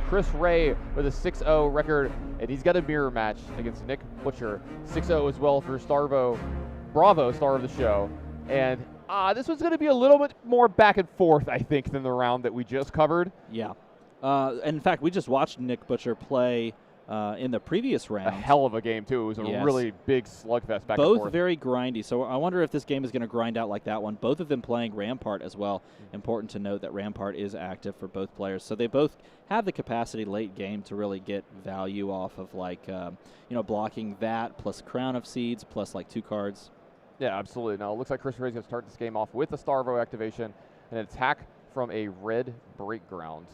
Chris Ray with a 6-0 record, and he's got a mirror match against Nick Butcher. 6-0 as well for Starvo. Bravo, star of the show. And this one's going to be a little bit more back and forth, I think, than the round that we just covered. Yeah. In fact, we just watched Nick Butcher play in the previous round. A hell of a game, too. It was a really big slugfest back and forth. Both very grindy, so I wonder if this game is going to grind out like that one. Both of them playing Rampart as well. Important to note that Rampart is active for both players, so they both have the capacity late game to really get value off of, like, blocking that plus Crown of Seeds plus, like, 2 cards. Yeah, absolutely. Now, it looks like Chris Ray's going to start this game off with a Starvo activation and an attack from a red break ground.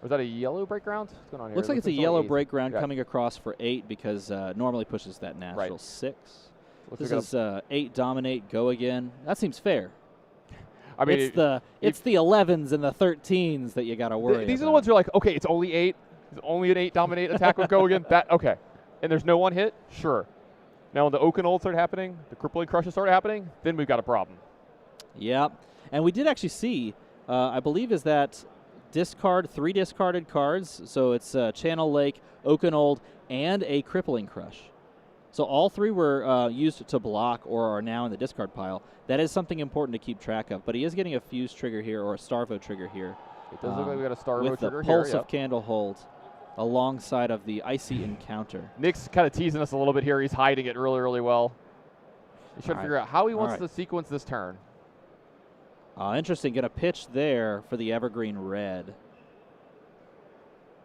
Or is that a yellow break ground? What's going on here? Looks like it's a yellow break ground coming across for 8 because normally pushes that natural 6. This is 8 dominate, go again. That seems fair. I mean, it's the 11s and the 13s that you got to worry about. These are the ones you're like, okay, it's only 8. It's only an 8 dominate attack with go again. Okay. And there's no one hit? Sure. Now when the Oaken started happening, the Crippling Crushes started happening, then we've got a problem. Yeah. And we did actually see, I believe is that discard 3 discarded cards. So it's Channel Lake, Oaken and a Crippling Crush. So all 3 were used to block or are now in the discard pile. That is something important to keep track of. But he is getting a Fuse trigger here or a Starvo trigger here. It does look like we got a Starvo trigger with here. the Pulse of Candlehold alongside of the Icy Encounter. Nick's kind of teasing us a little bit here. He's hiding it really, really well. He's trying to figure out how he wants to sequence this turn. Interesting. Going to pitch there for the Evergreen Red,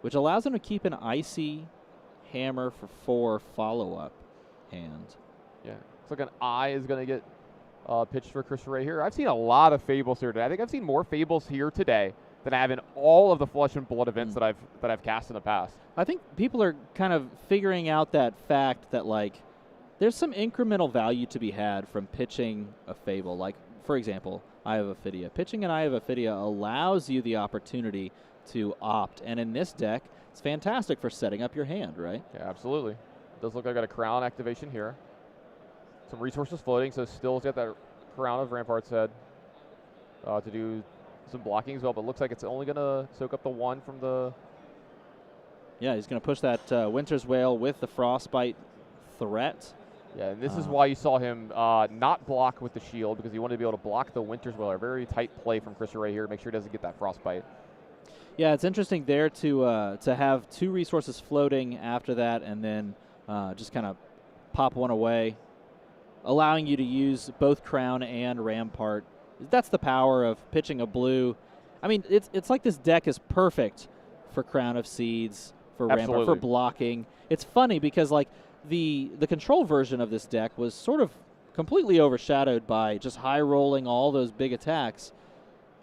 which allows him to keep an Icy Hammer for 4 follow-up hand. Yeah. Looks like an Eye is going to get pitched for Chris Ray here. I've seen a lot of Fables here today. I think I've seen more Fables here today than I have in all of the Flesh and Blood events that I've cast in the past. I think people are kind of figuring out that fact that, like, there's some incremental value to be had from pitching a Fable. Like, for example, Eye of Ophidia. Pitching an Eye of Ophidia allows you the opportunity to opt, and in this deck, it's fantastic for setting up your hand, right? Yeah, absolutely. It does look like I got a Crown activation here. Some resources floating, so Still's got that Crown of Rampart's Head to do some blocking as well, but looks like it's only going to soak up the 1 from the... Yeah, he's going to push that Winter's Wail with the Frostbite threat. Yeah, and this is why you saw him not block with the shield, because he wanted to be able to block the Winter's Wail. A very tight play from Chris Ray here to make sure he doesn't get that Frostbite. Yeah, it's interesting there to have 2 resources floating after that and then just kind of pop 1 away, allowing you to use both Crown and Rampart. That's the power of pitching a blue. I mean, it's like this deck is perfect for Crown of Seeds, for Rampart, for blocking. It's funny because, like, the control version of this deck was sort of completely overshadowed by just high rolling all those big attacks,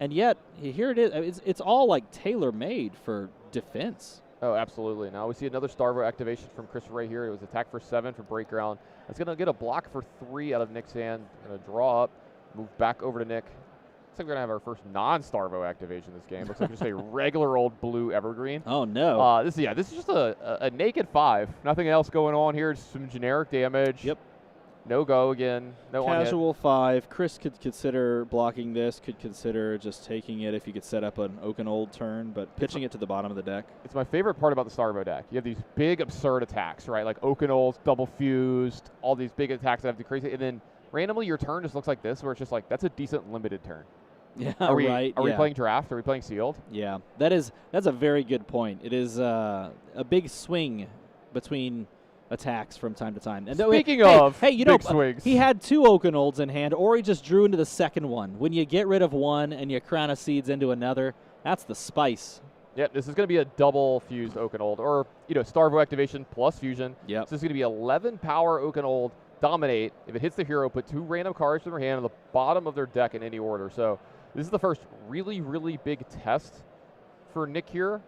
and yet here it is. It's all like tailor made for defense. Oh, absolutely. Now we see another Starvo activation from Chris Ray here. It was attack for 7 for break ground. It's going to get a block for 3 out of Nick's hand. Going to draw up, move back over to Nick. Looks like we're going to have our first non-Starvo activation this game. Looks like just a regular old blue Evergreen. Oh, no. This is just a naked 5. Nothing else going on here. Just some generic damage. Yep. No go again. No Casual 5. Chris could consider blocking this, could consider just taking it if you could set up an Oaken turn, but pitching it to the bottom of the deck. It's my favorite part about the Starvo deck. You have these big, absurd attacks, right? Like Oaken double fused, all these big attacks that have to crazy. And then randomly your turn just looks like this, where it's just like, that's a decent limited turn. Yeah, Are we yeah. playing draft? Are we playing sealed? Yeah, that's a very good point. It is a big swing between attacks from time to time. And Speaking of big swings. He had 2 Oaken in hand, or he just drew into the second one. When you get rid of one and you Crown of Seeds into another, that's the spice. Yep, this is going to be a double fused Oaken or Starvo activation plus fusion. Yep. So this is going to be 11 power Oaken dominate. If it hits the hero, put 2 random cards from their hand on the bottom of their deck in any order. So this is the first really, really big test for Nick here.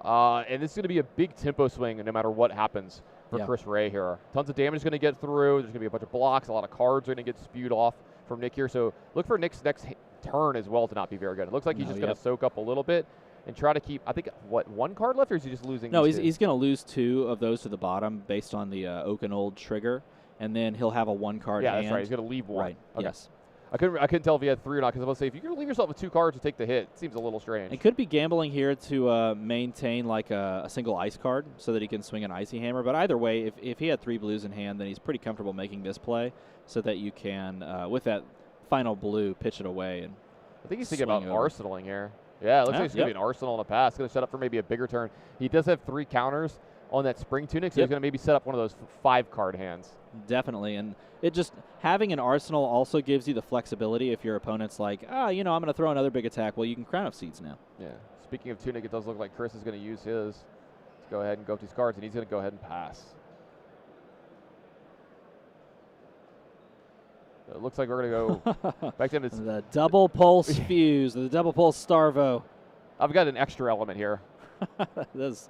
And this is going to be a big tempo swing no matter what happens for Chris Ray here. Tons of damage is going to get through. There's going to be a bunch of blocks. A lot of cards are going to get spewed off from Nick here. So look for Nick's next turn as well to not be very good. It looks like he's just going to soak up a little bit and try to keep, I think, 1 card left, or is he just losing? No, he's going to lose 2 of those to the bottom based on the Oaken trigger, and then he'll have a 1 card hand. Yeah, that's right. He's going to leave 1. Right, okay. Yes. I couldn't tell if he had 3 or not, because I was going to say, if you're going to leave yourself with 2 cards to take the hit, it seems a little strange. It could be gambling here to maintain like a single ice card so that he can swing an Icy Hammer. But either way, if he had 3 blues in hand, then he's pretty comfortable making this play so that you can, with that final blue, pitch it away. And I think he's thinking about arsenaling here. Yeah, it looks like it's going to be an arsenal in a pass. It's going to set up for maybe a bigger turn. He does have 3 counters on that Spring Tunic, so he's going to maybe set up one of those 5-card hands. Definitely, and it just having an arsenal also gives you the flexibility if your opponent's like, I'm going to throw another big attack. Well, you can Crown of Seeds now. Yeah. Speaking of Tunic, it does look like Chris is going to use his. Let's go ahead and go up these cards, and he's going to go ahead and pass. So it looks like we're going to go back to him. The double pulse fuse, the double pulse Starvo. I've got an extra element here. That's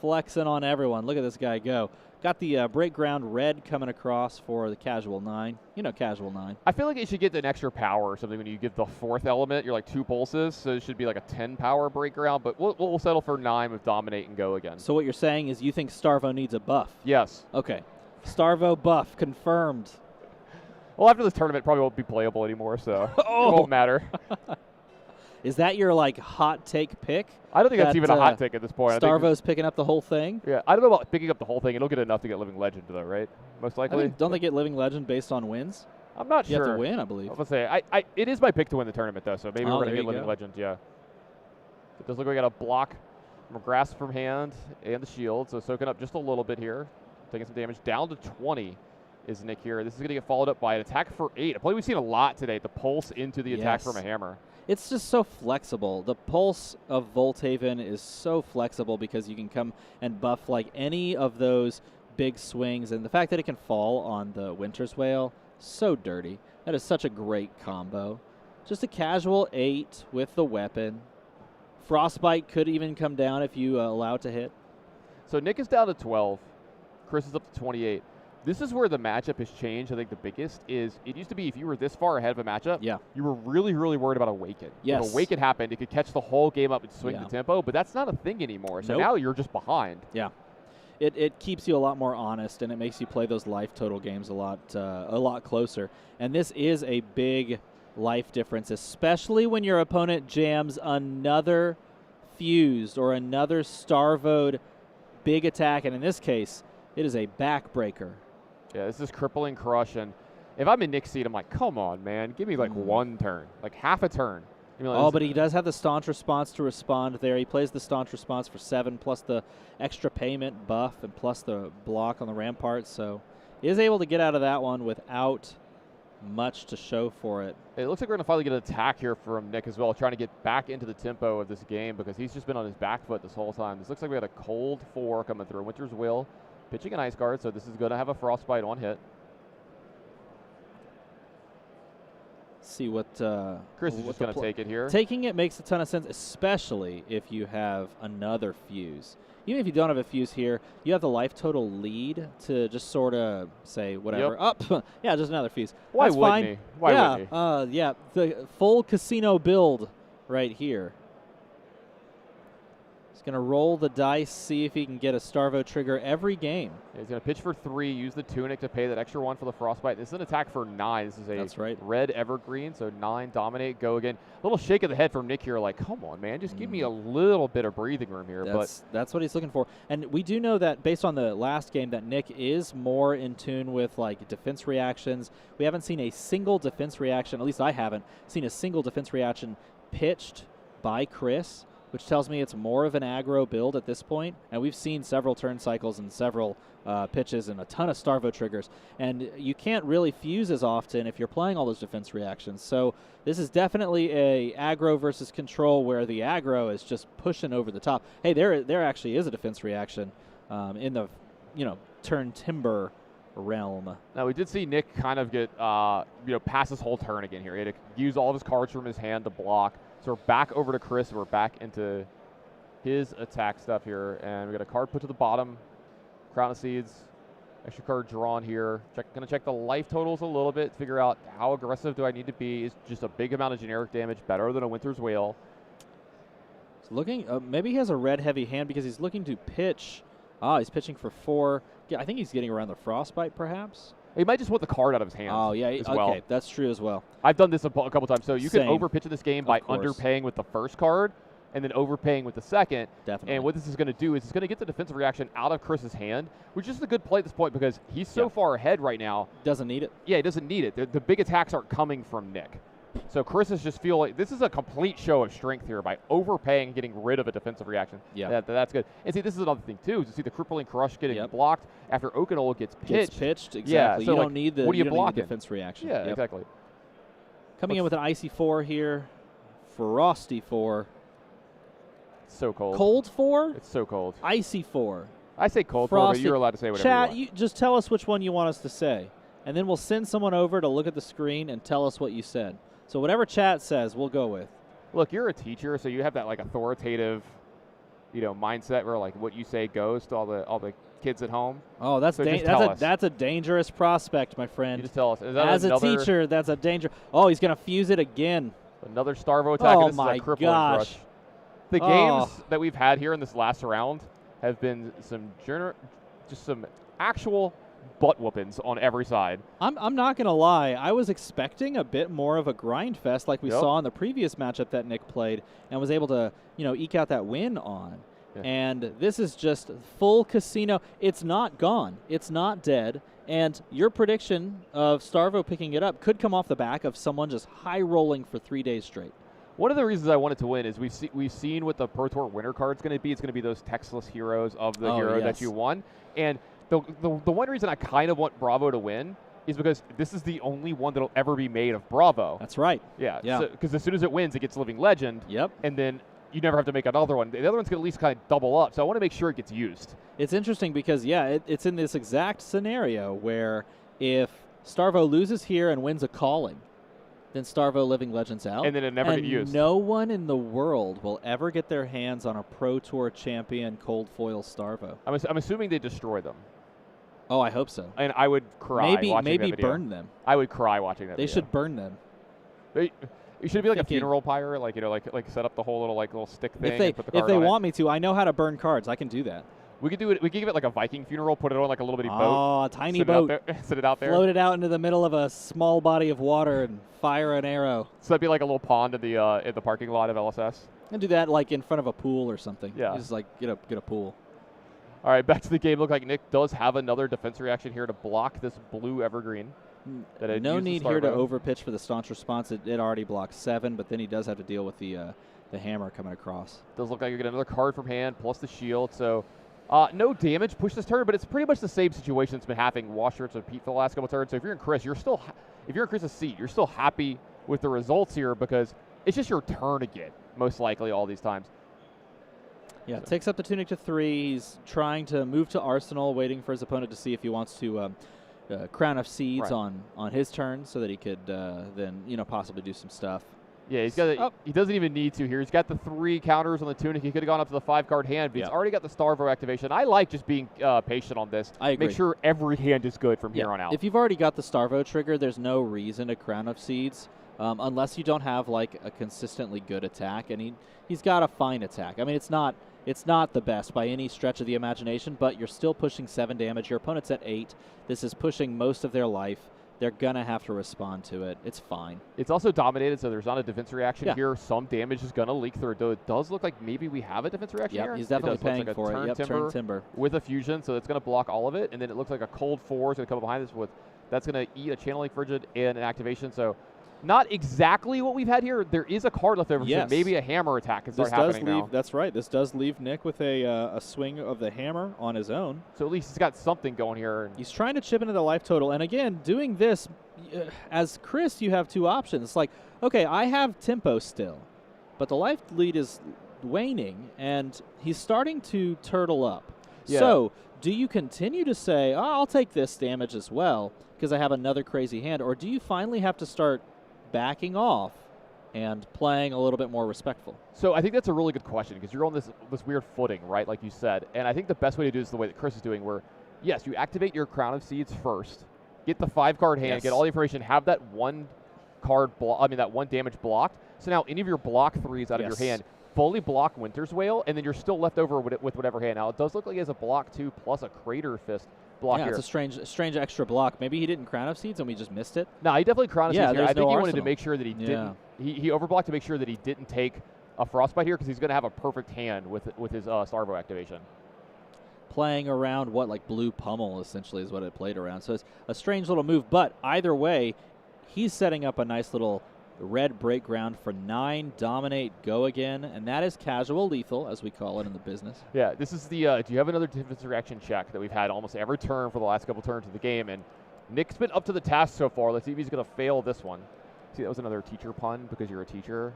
flexing on everyone. Look at this guy go. Got the break ground red coming across for the casual 9. Casual 9. I feel like it should get an extra power or something when you give the 4th element. You're like 2 pulses, so it should be like a 10 power break ground, but we'll settle for 9 with Dominate and go again. So what you're saying is you think Starvo needs a buff? Yes. Okay. Starvo buff confirmed. Well, after this tournament, it probably won't be playable anymore, so it won't matter. Is that your hot take pick? I don't think that's even a hot take at this point. Starvo's picking up the whole thing? Yeah, I don't know about picking up the whole thing. It'll get enough to get Living Legend, though, right? Most likely. Don't they get Living Legend based on wins? I'm not sure. You have to win, I believe. I'm going to say, it is my pick to win the tournament, though, so maybe we're going to get Living Legend, yeah. It does look like we got a block from Grasp from hand and the shield, so soaking up just a little bit here. Taking some damage. Down to 20 is Nick here. This is going to get followed up by an attack for 8. I believe we've seen a lot today, the pulse into the attack from a hammer. It's just so flexible. The pulse of Volthaven is so flexible because you can come and buff like any of those big swings, and the fact that it can fall on the Winter's Wail, so dirty. That is such a great combo. Just a casual 8 with the weapon. Frostbite could even come down if you allow it to hit. So Nick is down to 12. Chris is up to 28. This is where the matchup has changed. I think the biggest is it used to be if you were this far ahead of a matchup, you were really, really worried about Awaken. Yes. If Awaken happened, it could catch the whole game up and swing the tempo, but that's not a thing anymore. So now you're just behind. Yeah. It keeps you a lot more honest, and it makes you play those life total games a lot closer. And this is a big life difference, especially when your opponent jams another fused or another Starvoed big attack, and in this case, it is a backbreaker. Yeah, this is Crippling Crush, and if I'm in Nick's seat, I'm like, come on, man. Give me like 1 turn, like half a turn. But he does have the Staunch Response to respond there. He plays the Staunch Response for 7, plus the extra payment buff, and plus the block on the Rampart, so he is able to get out of that one without much to show for it. It looks like we're going to finally get an attack here from Nick as well, trying to get back into the tempo of this game because he's just been on his back foot this whole time. This looks like we got a cold 4 coming through. Winter's Will. Pitching an Ice Guard, so this is going to have a Frostbite on hit. See what Chris is just going to take it here. Taking it makes a ton of sense, especially if you have another fuse. Even if you don't have a fuse here, you have the life total lead to just sort of say whatever. Up, yeah, just another fuse. Why That's wouldn't fine. he? Why wouldn't he? Yeah, the full casino build right here. He's going to roll the dice, see if he can get a Starvo trigger every game. Yeah, he's going to pitch for 3, use the Tunic to pay that extra 1 for the Frostbite. This is an attack for 9. This is a red Evergreen, so 9, Dominate, go again. A little shake of the head from Nick here, like, come on, man, just give me a little bit of breathing room here. That's what he's looking for. And we do know that based on the last game that Nick is more in tune with, like, defense reactions. We haven't seen a single defense reaction, at least I haven't, seen a single defense reaction pitched by Chris, which tells me it's more of an aggro build at this point. And we've seen several turn cycles and several pitches and a ton of Starvo triggers. And you can't really fuse as often if you're playing all those defense reactions. So this is definitely a aggro versus control where the aggro is just pushing over the top. Hey, there actually is a defense reaction in the turn timber realm. Now, we did see Nick kind of get pass his whole turn again here. He had to use all of his cards from his hand to block. So we're back over to Chris. We're back into his attack stuff here. And we got a card put to the bottom. Crown of Seeds. Extra card drawn here. Going to check the life totals a little bit. Figure out how aggressive do I need to be. Is just a big amount of generic damage better than a Winter's Wail. He's looking, maybe he has a red heavy hand because he's looking to pitch. He's pitching for 4. Yeah, I think he's getting around the Frostbite perhaps. He might just want the card out of his hand. Oh, yeah. as Okay, well. that's true as well. I've done this a couple times. So you can Same. overpitch in this game by course. underpaying with the first card and then overpaying with the second. Definitely. And what this is going to do is it's going to get the defensive reaction out of Chris's hand, which is a good play at this point because he's so far ahead right now. Doesn't need it. Yeah, he doesn't need it. The big attacks aren't coming from Nick. So Chris is just feel like this is a complete show of strength here by overpaying and getting rid of a defensive reaction. Yeah. That's good. And see, this is another thing, too, is you see the crippling crush getting blocked after Oakenol gets pitched. Exactly. Yeah, so you like, don't need the, what do you don't need block the defense reaction. Yeah, exactly. Coming in with an icy 4 here. Frosty 4. It's so cold. Cold 4? It's so cold. Icy 4. I say cold 4, Frosty. but you're allowed to say whatever Chat, you want. just tell us which one you want us to say. And then we'll send someone over to look at the screen and tell us what you said. So whatever chat says, we'll go with. Look, you're a teacher, so you have that like authoritative, mindset where like what you say goes to all the kids at home. Oh, that's So just tell us. that's a dangerous prospect, my You friend. just tell us. Is that As a another, teacher, that's a danger. Oh, he's gonna fuse it again. another Starvo attack? Oh and this my is a crippling gosh. crush. The games that we've had here in this last round have been just some actual butt whoopings on every side. I'm not gonna lie. I was expecting a bit more of a grind fest like we Yep. saw in the previous matchup that Nick played and was able to eke out that win on. Yeah. And this is just full casino. It's not gone. It's not dead. And your prediction of Starvo picking it up could come off the back of someone just high rolling for 3 days straight. One of the reasons I wanted to win is we've seen what the Pro Tour winner card's going to be. It's going to be those textless heroes of the hero yes. that you won. And the one reason I kind of want Bravo to win is because this is the only one that'll ever be made of Bravo. That's right. Yeah. Because as soon as it wins, it gets Living Legend. Yep. And then you never have to make another one. The other one's going to at least kind of double up. So I want to make sure it gets used. It's interesting because, it's in this exact scenario where if Starvo loses here and wins a calling, then Starvo Living Legends out. And then it never get used. No one in the world will ever get their hands on a Pro Tour champion cold foil Starvo. I'm assuming they destroy them. Oh, I hope so. And I would cry watching that Maybe video. burn them. I would cry watching that They video. should burn them. It should be like a Thinking- funeral pyre, like like set up the whole little stick thing. If they and put the card if they on it. want me to, I know how to burn cards. I can do that. We could do it. We could give it like a Viking funeral. Put it on like a little bitty boat. Oh, a tiny sit boat. It out there, sit it out there. Float it out into the middle of a small body of water and fire an arrow. So that'd be like a little pond in the parking lot of LSS. And do that like in front of a pool or something. Yeah. You just like get a pool. All right, back to the game. Look like Nick does have another defense reaction here to block this blue evergreen. No need here to overpitch for the staunch response. It already blocks 7, but then he does have to deal with the hammer coming across. Does look like you get another card from hand plus the shield. So no damage push this turn, but it's pretty much the same situation that's been happening Washirts and Pete for the last couple turns. So if you're in Chris, if you're in Chris's seat, you're still happy with the results here because it's just your turn again, most likely all these times. Yeah, takes up the Tunic to 3. He's trying to move to Arsenal, waiting for his opponent to see if he wants to Crown of Seeds on his turn so that he could then possibly do some stuff. Yeah, he's got. He doesn't even need to here. He's got the 3 counters on the Tunic. He could have gone up to the 5-card hand, but he's already got the Starvo activation. I like just being patient on this. I agree. Make sure every hand is good from here on out. If you've already got the Starvo trigger, there's no reason to Crown of Seeds unless you don't have like a consistently good attack, and he's got a fine attack. I mean, it's not the best by any stretch of the imagination, but you're still pushing 7 damage. Your opponent's at 8. This is pushing most of their life. They're going to have to respond to it. It's fine. It's also dominated, so there's not a defense reaction here. Some damage is going to leak through, though it does look like maybe we have a defense reaction here. He's definitely paying like for it. Yep, turn timber. With a fusion, so it's going to block all of it, and then it looks like a cold 4 is going to come up behind this that's going to eat a channeling frigid and an activation, so not exactly what we've had here. There is a card left over, so maybe a hammer attack can start happening now. That's right. This does leave Nick with a swing of the hammer on his own. So at least he's got something going here. He's trying to chip into the life total. And again, doing this, as Chris, you have 2 options. It's like, okay, I have tempo still, but the life lead is waning, and he's starting to turtle up. Yeah. So do you continue to say, I'll take this damage as well because I have another crazy hand, or do you finally have to start backing off and playing a little bit more respectful? So I think that's a really good question because you're on this weird footing, right, like you said. And I think the best way to do this is the way that Chris is doing, where, yes, you activate your Crown of Seeds first, get the 5-card hand, get all the information, have that one damage blocked. So now any of your block 3s out of your hand fully block Winter's Wail, and then you're still left over with whatever hand. Now, it does look like he has a block 2 plus a Crater Fist block yeah, here. it's a strange extra block. Maybe he didn't Crown of Seeds and we just missed it. No, he definitely Crown of Yeah, Seeds here. I there's think no he wanted to arsenal. make sure that he Yeah. didn't. He overblocked to make sure that he didn't take a Frostbite here because he's going to have a perfect hand with his Starvo activation. Playing around like Blue Pummel essentially is what it played around. So it's a strange little move, but either way, he's setting up a nice little red break ground for 9, dominate, go again, and that is casual lethal, as we call it in the business. Yeah, this is the, do you have another defense reaction check that we've had almost every turn for the last couple turns of the game, and Nick's been up to the task so far. Let's see if he's going to fail this one. See, that was another teacher pun because you're a teacher.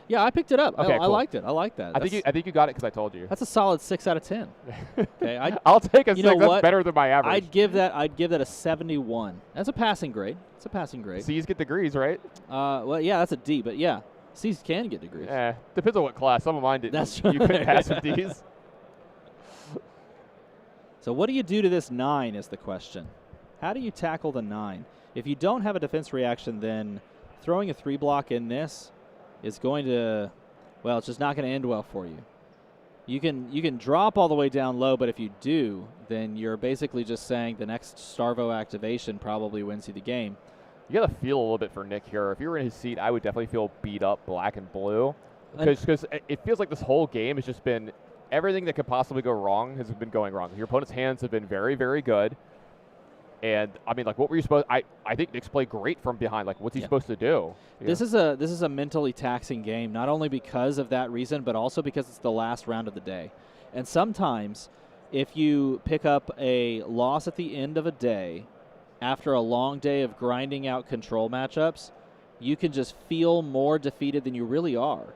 Yeah, I picked it up. Okay, I cool. liked it. I like that. I think you got it because I told you. That's a solid 6 out of 10. Okay, I'll take a 6. you know That's what? better than my average. I'd give that a 71. That's a passing grade. It's a passing grade. C's get degrees, right? Well, yeah, that's a D, but yeah, C's can get degrees. Depends on what class. Some of mine didn't. That's You couldn't right. pass with D's. So what do you do to this 9 is the question. How do you tackle the 9? If you don't have a defense reaction, then throwing a 3 block in this is going to, well, it's just not going to end well for you. You can drop all the way down low, but if you do, then you're basically just saying the next Starvo activation probably wins you the game. You got to feel a little bit for Nick here. If you were in his seat, I would definitely feel beat up black and blue because it feels like this whole game has just been everything that could possibly go wrong has been going wrong. Your opponent's hands have been very, very good. And I mean, like, what were you supposed? I think Nick's played great from behind. Like, what's he supposed to do? This is a mentally taxing game, not only because of that reason, but also because it's the last round of the day. And sometimes, if you pick up a loss at the end of a day, after a long day of grinding out control matchups, you can just feel more defeated than you really are.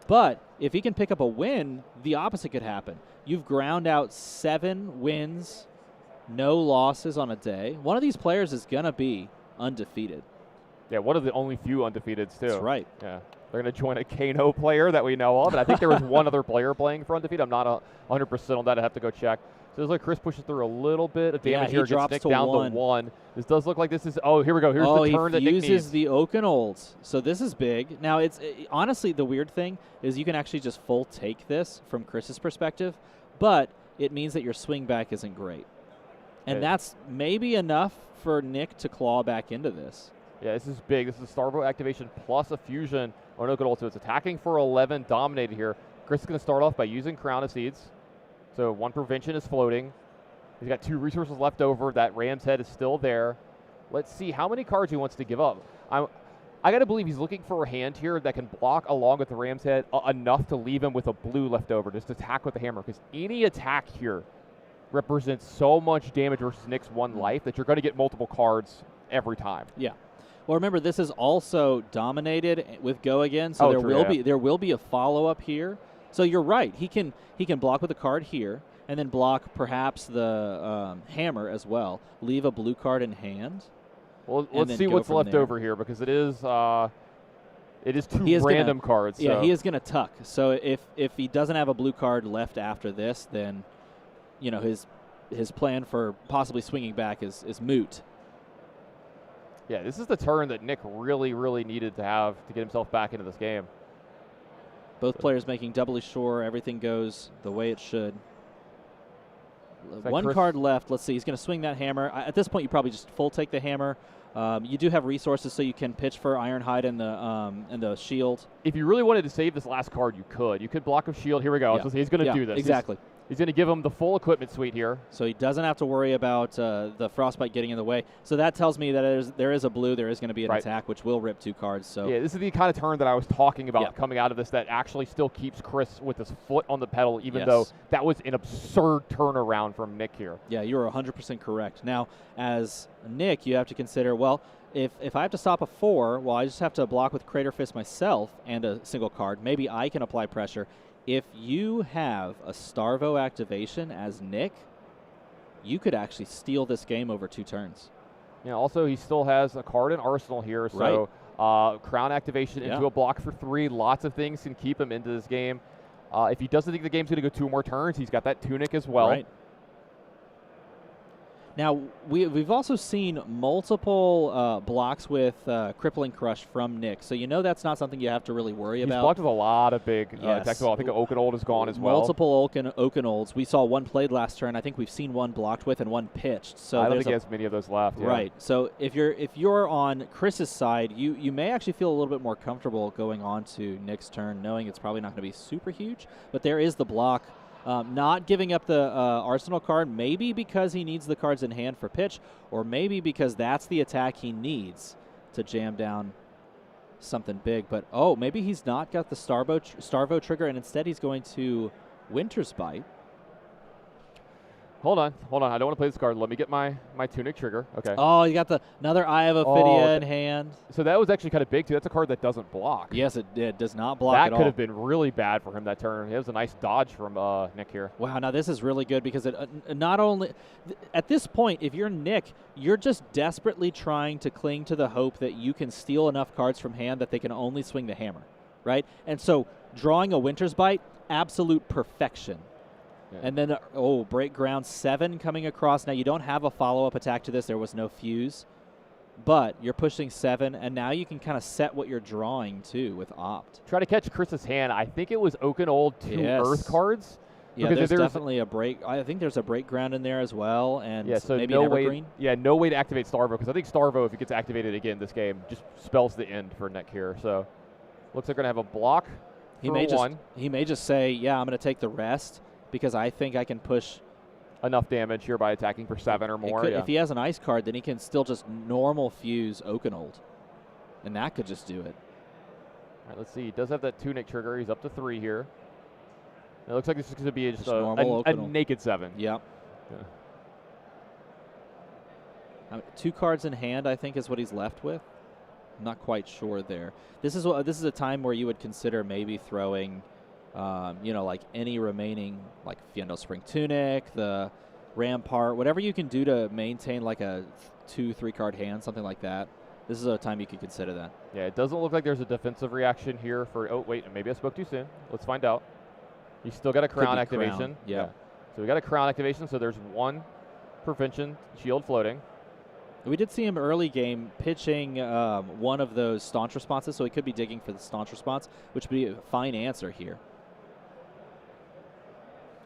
But if he can pick up a win, the opposite could happen. You've ground out 7 wins. No losses on a day. One of these players is going to be undefeated. Yeah, one of the only few undefeateds, too. That's right. Yeah. They're going to join a Kano player that we know of. And I think there was one other player playing for undefeated. I'm not 100% on that. I have to go check. So it looks like Chris pushes through a little bit of damage here. Drops gets Nick to down 1. to 1. This does look like this is, oh, here we go. Here's the turn that Nick needs. He uses the Oakenolds. So this is big. Now, honestly, the weird thing is you can actually just full take this from Chris's perspective, but it means that your swing back isn't great. And that's maybe enough for Nick to claw back into this. Yeah, this is big. This is a Starvo activation plus a fusion on Oakenolds. So it's attacking for 11, dominated here. Chris is going to start off by using Crown of Seeds. So 1 prevention is floating. He's got 2 resources left over. That Ram's Head is still there. Let's see how many cards he wants to give up. I got to believe he's looking for a hand here that can block along with the Ram's Head enough to leave him with a blue left over. Just attack with the hammer. Because any attack here represents so much damage versus Nick's 1 life that you're going to get multiple cards every time. Yeah. Well, remember, this is also dominated with go again, so there will be a follow-up here. So you're right. He can block with a card here, and then block perhaps the hammer as well. Leave a blue card in hand. Well, let's see what's left over here because it is 2 random cards. Yeah, so. he is going to tuck. So if he doesn't have a blue card left after this, then his plan for possibly swinging back is moot. Yeah, this is the turn that Nick really, really needed to have to get himself back into this game. Both players making doubly sure everything goes the way it should. One card left. Let's see. He's going to swing that hammer. At this point, you probably just full take the hammer. You do have resources, so you can pitch for Ironhide and the shield. If you really wanted to save this last card, you could. You could block a shield. Here we go. Yeah. So he's going to do this. Exactly. He's going to give him the full equipment suite here. So he doesn't have to worry about the Frostbite getting in the way. So that tells me that there is a blue. There is going to be an attack, which will rip 2 cards. So yeah, this is the kind of turn that I was talking about coming out of this that actually still keeps Chris with his foot on the pedal, even though that was an absurd turnaround from Nick here. Yeah, you are 100% correct. Now, as Nick, you have to consider, well, if I have to stop a 4, well, I just have to block with Crater Fist myself and a single card. Maybe I can apply pressure. If you have a Starvo activation as Nick, you could actually steal this game over 2 turns. Yeah, also he still has a card in Arsenal here, so Crown activation into a block for 3. Lots of things can keep him into this game. If he doesn't think the game's going to go 2 more turns, he's got that Tunic as well. Right. Now, we've also seen multiple blocks with Crippling Crush from Nick, so you know that's not something you have to really worry He's about. blocked with a lot of big Yes. attacks. Well, I think Oakenold is gone as well. Multiple Oakenolds. We saw one played last turn. I think we've seen one blocked with and one pitched. So I don't think he has many of those left. Yeah. Right. So if you're on Chris's side, you may actually feel a little bit more comfortable going on to Nick's turn, knowing it's probably not going to be super huge. But there is the block. Not giving up the Arsenal card, maybe because he needs the cards in hand for pitch, or maybe because that's the attack he needs to jam down something big. But, maybe he's not got the Starvo trigger, and instead he's going to Winter's Bite. Hold on. I don't want to play this card. Let me get my Tunic trigger. Okay. Oh, you got another Eye of Ophidia in hand. So that was actually kind of big, too. That's a card that doesn't block. Yes, it does not block that at all. That could have been really bad for him that turn. It was a nice dodge from Nick here. Wow, now this is really good because it not only at this point, if you're Nick, you're just desperately trying to cling to the hope that you can steal enough cards from hand that they can only swing the hammer, right? And so drawing a Winter's Bite, absolute perfection. Yeah. And then, break ground 7 coming across. Now, you don't have a follow-up attack to this. There was no fuse. But you're pushing 7, and now you can kind of set what you're drawing, too, with Opt. Try to catch Chris's hand. I think it was Oakenold 2 Earth cards. Yeah, there's definitely a break. I think there's a break ground in there as well, and so maybe no an Evergreen. No way to activate Starvo, because I think Starvo, if it gets activated again this game, just spells the end for Nick here. So looks like we're going to have a block he may just say, yeah, I'm going to take the rest, because I think I can push enough damage here by attacking for 7 or more. If he has an ice card, then he can still just normal fuse Oakenold, and that could just do it. All right, let's see. He does have that Tunic trigger. He's up to 3 here. It looks like this is going to be just a naked 7. Yep. Yeah. 2 cards in hand, I think, is what he's left with. I'm not quite sure there. This is a time where you would consider maybe throwing, like any remaining, like Fiendo Spring Tunic, the Rampart, whatever you can do to maintain like a 2-3 card hand, something like that. This is a time you could consider that. Yeah, it doesn't look like there's a defensive reaction here for. Oh wait, maybe I spoke too soon. Let's find out. You still got a crown activation. Crown. Yeah. So we got a crown activation. So there's 1 prevention shield floating. We did see him early game pitching one of those staunch responses, so he could be digging for the staunch response, which would be a fine answer here.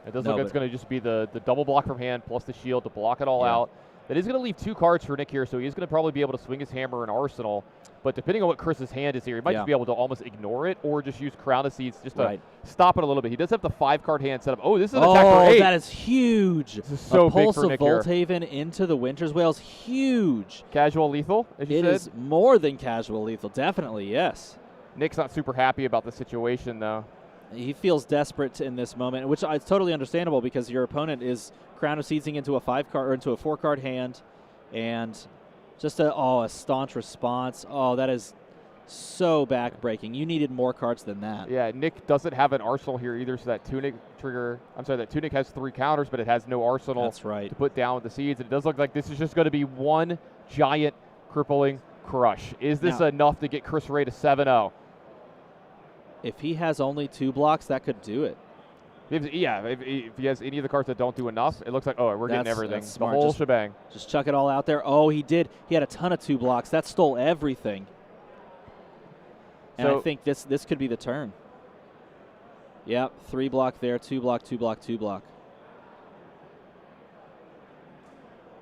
It does look like it's going to just be the double block from hand plus the shield to block it all out. That is going to leave 2 cards for Nick here, so he's going to probably be able to swing his hammer in Arsenal. But depending on what Chris's hand is here, he might just be able to almost ignore it or just use Crown of Seeds just to stop it a little bit. He does have the 5-card hand set up. Oh, this is an attack for 8. That is huge. This is so a big pulse for of Nick Volthaven into the Winter's Whales, huge. Casual lethal, as you said? It is more than casual lethal, definitely, yes. Nick's not super happy about the situation, though. He feels desperate in this moment, which is totally understandable because your opponent is Crown of Seedsing into a 5-card or into a 4-card hand, and just a staunch response. Oh, that is so backbreaking. You needed more cards than that. Yeah, Nick doesn't have an Arsenal here either, so that Tunic trigger. I'm sorry, that Tunic has 3 counters, but it has no Arsenal. That's right. To put down with the Seeds. And it does look like this is just going to be one giant crippling crush. Is this enough to get Chris Ray to 7-0? If he has only 2 blocks, that could do it. If he has any of the cards that don't do enough, it looks like, we're getting everything. The whole shebang. Just chuck it all out there. Oh, he did. He had a ton of 2 blocks. That stole everything. And I think this could be the turn. Yep, 3 block there, 2 block, 2 block, 2 block.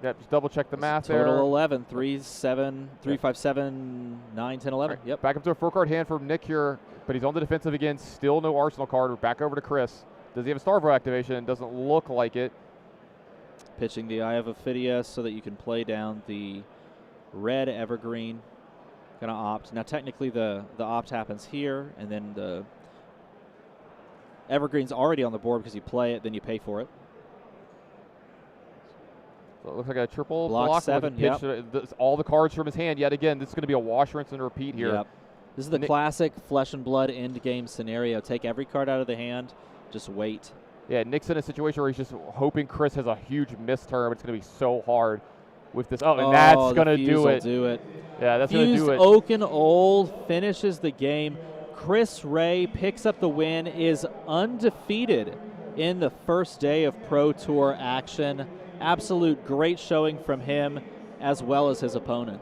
Yep, just double check the math there. Total 11, 3, 7, 3, 5, 7, 9, 10, 11. Right. Yep. Back up to a 4-card hand from Nick here, but he's on the defensive again. Still no Arsenal card. We're back over to Chris. Does he have a Starvo activation? Doesn't look like it. Pitching the Eye of Ophidia so that you can play down the red Evergreen. Going to opt. Now, technically, the opt happens here, and then the Evergreen's already on the board because you play it, then you pay for it. So it looks like a triple block 7, yep. All the cards from his hand. Yet again, this is going to be a wash, rinse, and repeat here. Yep. This is the classic flesh and blood end game scenario. Take every card out of the hand, just wait. Yeah, Nick's in a situation where he's just hoping Chris has a huge miss turn. It's going to be so hard with this. Oh, and that's going to do it. Yeah, that's going to do it. Oakenold finishes the game. Chris Ray picks up the win, is undefeated in the first day of Pro Tour action. absolute great showing from him as well as his opponent.